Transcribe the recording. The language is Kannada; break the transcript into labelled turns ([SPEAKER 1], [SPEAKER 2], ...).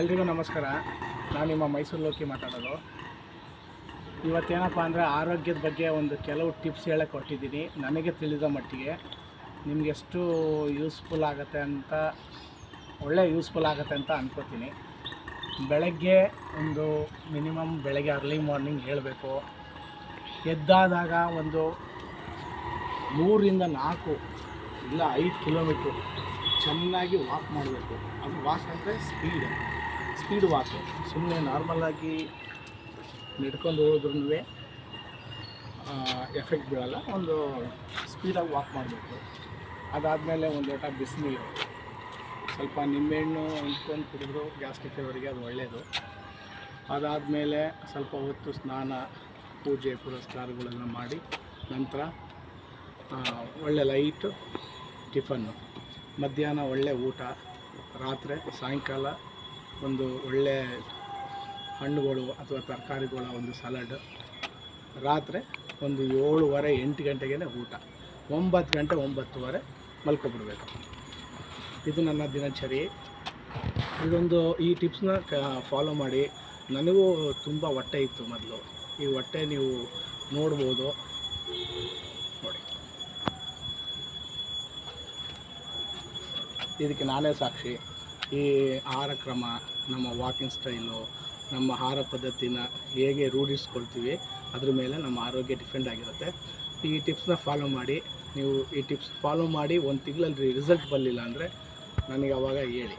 [SPEAKER 1] ಎಲ್ರಿಗೂ ನಮಸ್ಕಾರ. ನಾನು ನಿಮ್ಮ ಮೈಸೂರು ಲೋಕಿ ಮಾತಾಡೋದು. ಇವತ್ತೇನಪ್ಪ ಅಂದರೆ ಆರೋಗ್ಯದ ಬಗ್ಗೆ ಒಂದು ಕೆಲವು ಟಿಪ್ಸ್ ಹೇಳಕ್ಕೆ ಕೊಟ್ಟಿದ್ದೀನಿ. ನನಗೆ ತಿಳಿದ ಮಟ್ಟಿಗೆ ನಿಮಗೆ ಎಷ್ಟು ಯೂಸ್ಫುಲ್ ಆಗುತ್ತೆ ಅಂತ, ಒಳ್ಳೆ ಯೂಸ್ಫುಲ್ ಆಗುತ್ತೆ ಅಂತ ಅನ್ಕೋತೀನಿ. ಬೆಳಗ್ಗೆ ಒಂದು ಮಿನಿಮಮ್ ಬೆಳಗ್ಗೆ ಅರ್ಲಿ ಮಾರ್ನಿಂಗ್ ಹೇಳಬೇಕು. ಎದ್ದಾದಾಗ ಒಂದು 3 ರಿಂದ 4 ಇಲ್ಲ 5 ಕಿಲೋಮೀಟ್ರು ಚೆನ್ನಾಗಿ ವಾಕ್ ಮಾಡಬೇಕು. ಅದು ವಾಕ್ ಅಂದರೆ ಸ್ಪೀಡ್ ವಾಕು. ಸುಮ್ಮನೆ ನಾರ್ಮಲಾಗಿ ನಡ್ಕೊಂಡು ಹೋದ್ರೂ ಎಫೆಕ್ಟ್ ಬೀಳಲ್ಲ. ಒಂದು ಸ್ಪೀಡಾಗಿ ವಾಕ್ ಮಾಡಬೇಕು. ಅದಾದಮೇಲೆ ಒಂದು ಲೋಟ ಬಿಸಿನೀರು, ಸ್ವಲ್ಪ ನಿಂಬೆಹಣ್ಣು ಹಿಂಡ್ಕೊಂಡು ಕುಡಿದ್ರು ಗ್ಯಾಸ್ಟ್ರಿಕ್ ಅವರಿಗೆ ಅದು ಒಳ್ಳೆಯದು. ಅದಾದಮೇಲೆ ಸ್ವಲ್ಪ ಹೊತ್ತು ಸ್ನಾನ, ಪೂಜೆ ಪುರಸ್ಕಾರಗಳನ್ನು ಮಾಡಿ ನಂತರ ಒಳ್ಳೆ ಲೈಟು ಟಿಫನ್ನು, ಮಧ್ಯಾಹ್ನ ಒಳ್ಳೆ ಊಟ, ರಾತ್ರಿ ಸಾಯಂಕಾಲ ಒಂದು ಒಳ್ಳೆ ಹಣ್ಣುಗಳು ಅಥವಾ ತರಕಾರಿಗಳ ಒಂದು ಸಲಾಡ್, ರಾತ್ರಿ ಒಂದು 7:30-8 ಗಂಟೆಗೆ ಊಟ, 9 ಗಂಟೆ 9:30 ಮಲ್ಕೊಬಿಡ್ಬೇಕು. ಇದು ನನ್ನ ದಿನಚರಿ. ಈ ಟಿಪ್ಸ್ನ ಫಾಲೋ ಮಾಡಿ. ನನಗೂ ತುಂಬ ಹೊಟ್ಟೆ ಇತ್ತು ಮೊದಲು. ಈ ಹೊಟ್ಟೆ ನೀವು ನೋಡ್ಬೋದು, ನೋಡಿ, ಇದಕ್ಕೆ ನಾನೇ ಸಾಕ್ಷಿ. ಈ ಆಹಾರ ಕ್ರಮ, ನಮ್ಮ ವಾಕಿಂಗ್ ಸ್ಟೈಲು, ನಮ್ಮ ಆಹಾರ ಪದ್ಧತಿನ ಹೇಗೆ ರೂಢಿಸ್ಕೊಳ್ತೀವಿ ಅದ್ರ ಮೇಲೆ ನಮ್ಮ ಆರೋಗ್ಯ ಡಿಪೆಂಡ್ ಆಗಿರುತ್ತೆ. ಈ ಟಿಪ್ಸ್ನ ಫಾಲೋ ಮಾಡಿ. ನೀವು ಈ ಟಿಪ್ಸ್ ಫಾಲೋ ಮಾಡಿ 1 ತಿಂಗಳಲ್ಲಿ ರಿಸಲ್ಟ್ ಬರಲಿಲ್ಲ ಅಂದರೆ ನನಗೆ ಅವಾಗ ಹೇಳಿ.